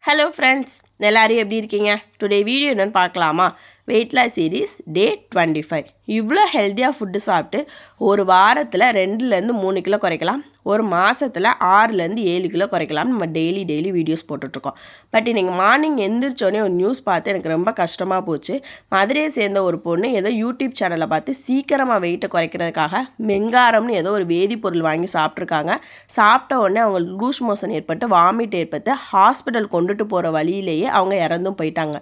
Hello friends, எல்லாரும் எப்படி இருக்கீங்க? டுடே வீடியோ என்னன்னு பார்க்கலாமா? வெயிட் லாஸ் சீரிஸ் டே 25. இவ்வளோ ஹெல்த்தியாக ஃபுட்டு சாப்பிட்டு ஒரு வாரத்தில் 2லேருந்து 3 கிலோ குறைக்கலாம், ஒரு மாதத்தில் 6லேருந்து 7 கிலோ குறைக்கலாம். நம்ம டெய்லி வீடியோஸ் போட்டுட்ருக்கோம். பட் இன்றைக்கி மார்னிங் எந்திரிச்சோடனே ஒரு நியூஸ் பார்த்து எனக்கு ரொம்ப கஷ்டமாக போச்சு. மதுரையை சேர்ந்த ஒரு பொண்ணு ஏதோ யூடியூப் சேனலை பார்த்து சீக்கிரமாக வெயிட்டை குறைக்கிறதுக்காக மெங்காரம்னு ஏதோ ஒரு வேதிப்பொருள் வாங்கி சாப்பிட்ருக்காங்க. சாப்பிட்ட உடனே அவங்களுக்கு லூஸ் மோஷன் ஏற்பட்டு வாமிட் ஏற்பட்டு ஹாஸ்பிட்டல் கொண்டுட்டு போகிற வழியிலேயே அவங்க இறந்தும் போயிட்டாங்க.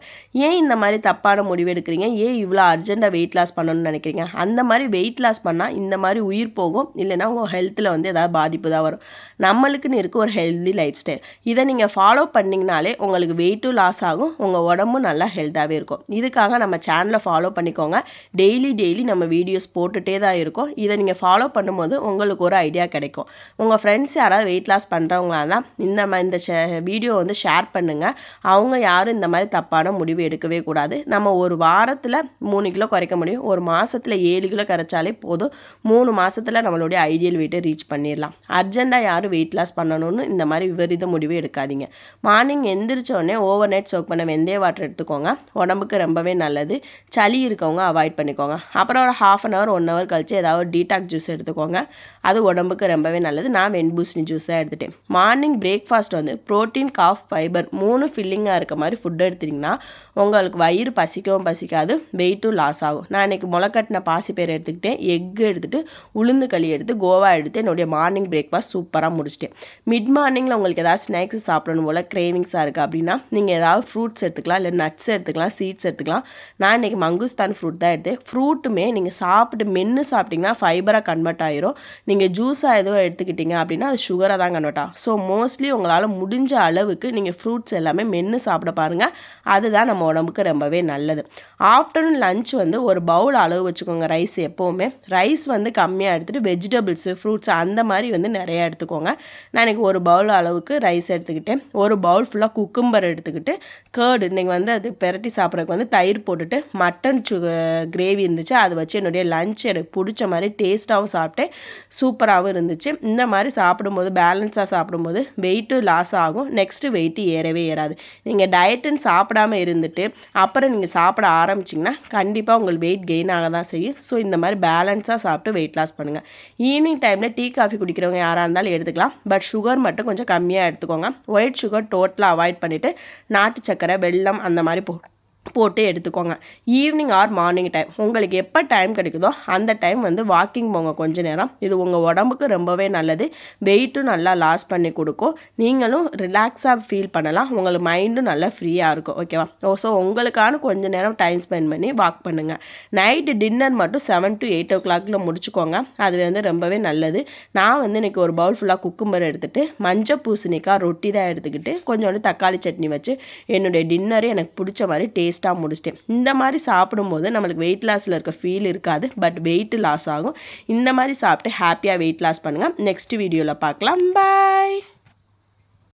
ஏன் இந்த மாதிரி தப்பான முடிவு எடுக்கிறீங்க? ஏன் இவ்வளோ அர்ஜென்ட்டாக வெயிட் லாஸ் பண்ணணும்னு நினைக்கிறீங்க? அந்த மாதிரி வெயிட் லாஸ் பண்ணால் இந்த மாதிரி உயிர் போகும், இல்லைன்னா உங்கள் ஹெல்த்தில் வந்து ஏதாவது பாதிப்பு தான் வரும். நம்மளுக்குன்னு இருக்க ஒரு ஹெல்தி லைஃப் ஸ்டைல், இதை நீங்கள் ஃபாலோ பண்ணிங்கனாலே உங்களுக்கு வெயிட்டும் லாஸ் ஆகும், உங்கள் உடம்பும் நல்லா ஹெல்த்தாகவே இருக்கும். இதுக்காக நம்ம சேனலை ஃபாலோ பண்ணிக்கோங்க. டெய்லி நம்ம வீடியோஸ் போட்டுகிட்டே தான் இருக்கோம். இதை நீங்கள் ஃபாலோ பண்ணும்போது உங்களுக்கு ஒரு ஐடியா கிடைக்கும். உங்கள் ஃப்ரெண்ட்ஸ் யாராவது வெயிட் லாஸ் பண்ணுறவங்களா தான் இந்த வீடியோ வந்து ஷேர் பண்ணுங்கள். அவங்க யாரும் இந்த மாதிரி தப்பான முடிவு எடுக்கவே கூடாது. நம்ம ஒரு வாரத்தில் 3 கிலோ குறைக்க முடியும், ஒரு மாதத்தில் 7 கிலோ குறைச்சாலே போதும். 3 மாதத்தில் நம்மளுடைய ஐடியல் வெயிட்டை ரீச் பண்ணிடலாம். அர்ஜென்ட்டாக யாரும் வெயிட் லாஸ் பண்ணணும்னு இந்த மாதிரி விபரீத முடிவு எடுக்காதீங்க. மார்னிங் எந்திரிச்சோடனே ஓவர் நைட் சோக் பண்ண வெந்தய வாட்டர் எடுத்துக்கோங்க. உடம்புக்கு ரொம்பவே நல்லது. சளி இருக்கவங்க அவாய்ட் பண்ணிக்கோங்க. அப்புறம் ஒரு 1/2 hour 1 hour கழிச்சு ஏதாவது டீடாக் ஜூஸ் எடுத்துக்கோங்க. அது உடம்புக்கு ரொம்பவே நல்லது. நான் வெண்பூசணி ஜூஸ் தான் எடுத்துட்டேன். மார்னிங் பிரேக்ஃபாஸ்ட் வந்து ப்ரோட்டீன், கார்ப், ஃபைபர் 3 ஃபில்லிங்காக இருக்க மாதிரி ஃபுட் எடுத்திங்கன்னா உங்களுக்கு வயிறு பசிக்கவும் பசிக்காது, வெயிட்டும் லாஸ் ஆகும். நான் இன்றைக்கி முளைக்கட்டின பாசிப்பயிறு எடுத்துக்கிட்டேன், எக்கு எடுத்துகிட்டு உளுந்து களி எடுத்து கோவா எடுத்து என்னுடைய மார்னிங் பிரேக்ஃபாஸ்ட் சூப்பராக முடிச்சிட்டேன். மிட் மார்னிங்கில் உங்களுக்கு ஏதாவது ஸ்நாக்ஸ் சாப்பிடணும் போல் கிரேவிங்ஸாக இருக்குது அப்படின்னா நீங்கள் ஏதாவது ஃப்ரூட்ஸ் எடுத்துக்கலாம், இல்லை நட்ஸ் எடுத்துக்கலாம், சீட்ஸ் எடுத்துக்கலாம். நான் இன்றைக்கி மங்குஸ்தான் ஃப்ரூட் தான் எடுத்தேன். ஃப்ரூட்டுமே நீங்கள் சாப்பிட்டு மென்று சாப்பிட்டிங்கன்னா ஃபைபராக கன்வெர்ட் ஆயிரும். நீங்கள் ஜூஸாக எதுவும் எடுத்துக்கிட்டிங்க அப்படின்னா அது சுகராக தான் கன்வெர்ட் ஆகும். ஸோ மோஸ்ட்லி உங்களால் முடிஞ்ச அளவுக்கு நீங்கள் ஃப்ரூட்ஸ் எல்லாமே மென்று சாப்பிட பாருங்கள். அதுதான் நம்ம உடம்புக்கு ரொம்பவே நல்லது. ஆஃப்டர்நூன் லஞ்ச் வந்து ஒரு பவுல் அளவு வச்சுக்கோங்க. ரைஸ் எப்போவுமே ரைஸ் வந்து கம்மியாக எடுத்துகிட்டு வெஜிடபிள்ஸு, ஃப்ரூட்ஸ் அந்த மாதிரி வந்து நிறையா எடுத்துக்கோங்க. நான் இன்றைக்கி ஒரு பவுல் அளவுக்கு ரைஸ் எடுத்துக்கிட்டேன். ஒரு பவுல் ஃபுல்லாக குக்கும்பர் எடுத்துக்கிட்டு கேர்டு இன்றைக்கி வந்து அது பெரட்டி சாப்பிட்றதுக்கு வந்து தயிர் போட்டுட்டு மட்டன் கிரேவி இருந்துச்சு, அதை வச்சு என்னுடைய லஞ்ச் எனக்கு பிடிச்ச மாதிரி டேஸ்ட்டாகவும் சாப்பிட்டேன். சூப்பராகவும் இருந்துச்சு. இந்த மாதிரி சாப்பிடும்போது பேலன்ஸாக சாப்பிடும்போது வெயிட்டு லாஸ் ஆகும், நெக்ஸ்ட்டு வெயிட்டு ஏறவே ஏறாது. நீங்கள் டயட்டுன்னு சாப்பிடாமல் இருந்துட்டு அப்புறம் நீங்கள் சாப்பிட ஆரம்பிச்சிங்கன்னா கண்டிப்பாக உங்களுக்கு வெயிட் கெயின் ஆக தான் செய்யும். ஸோ இந்த மாதிரி பேலன்ஸாக சாப்பிட்டு வெயிட் லாஸ் பண்ணுங்கள். ஈவினிங் டைமில் டீ காஃபி குடிக்கிறவங்க யாராக இருந்தாலும் எடுத்துக்கலாம். பட் சுகர் மட்டும் கொஞ்சம் கம்மியாக எடுத்துக்கோங்க. ஒயிட் சுகர் டோட்டலாக அவாய்ட் பண்ணிவிட்டு நாட்டு சக்கரை, வெல்லம் அந்த மாதிரி போட்டு எடுத்துக்கோங்க. ஈவினிங் ஆர் மார்னிங் டைம் உங்களுக்கு எப்போ டைம் கிடைக்குதோ அந்த டைம் வந்து வாக்கிங் போங்க கொஞ்ச நேரம். இது உங்கள் உடம்புக்கு ரொம்பவே நல்லது. வெயிட்டும் நல்லா லாஸ் பண்ணி கொடுக்கும். நீங்களும் ரிலாக்ஸாக ஃபீல் பண்ணலாம். உங்களுக்கு மைண்டும் நல்லா ஃப்ரீயாக இருக்கும். ஓகேவா? ஸோ உங்களுக்கான கொஞ்சம் நேரம் டைம் ஸ்பெண்ட் பண்ணி வாக் பண்ணுங்கள். நைட்டு டின்னர் மட்டும் 7 to 8 o'clock முடிச்சுக்கோங்க. அது வந்து ரொம்பவே நல்லது. நான் வந்து இன்றைக்கி ஒரு பவுல் ஃபுல்லாக குக்கும்பர் எடுத்துகிட்டு மஞ்சள் பூசணிக்காய் ரொட்டி தான் எடுத்துக்கிட்டு கொஞ்சோண்டு தக்காளி சட்னி வச்சு என்னுடைய டின்னரை எனக்கு பிடிச்ச மாதிரி டேஸ்ட்டாக முடிச்சிட்டேன். இந்த மாதிரி சாப்பிடும்போது நம்மளுக்கு வெயிட் லாஸில் இருக்க ஃபீல் இருக்காது, பட் வெயிட் லாஸ் ஆகும். இந்த மாதிரி சாப்பிட்டு ஹாப்பியாக வெயிட் லாஸ் பண்ணுங்கள். நெக்ஸ்ட் வீடியோவில் பார்க்கலாம். பாய்.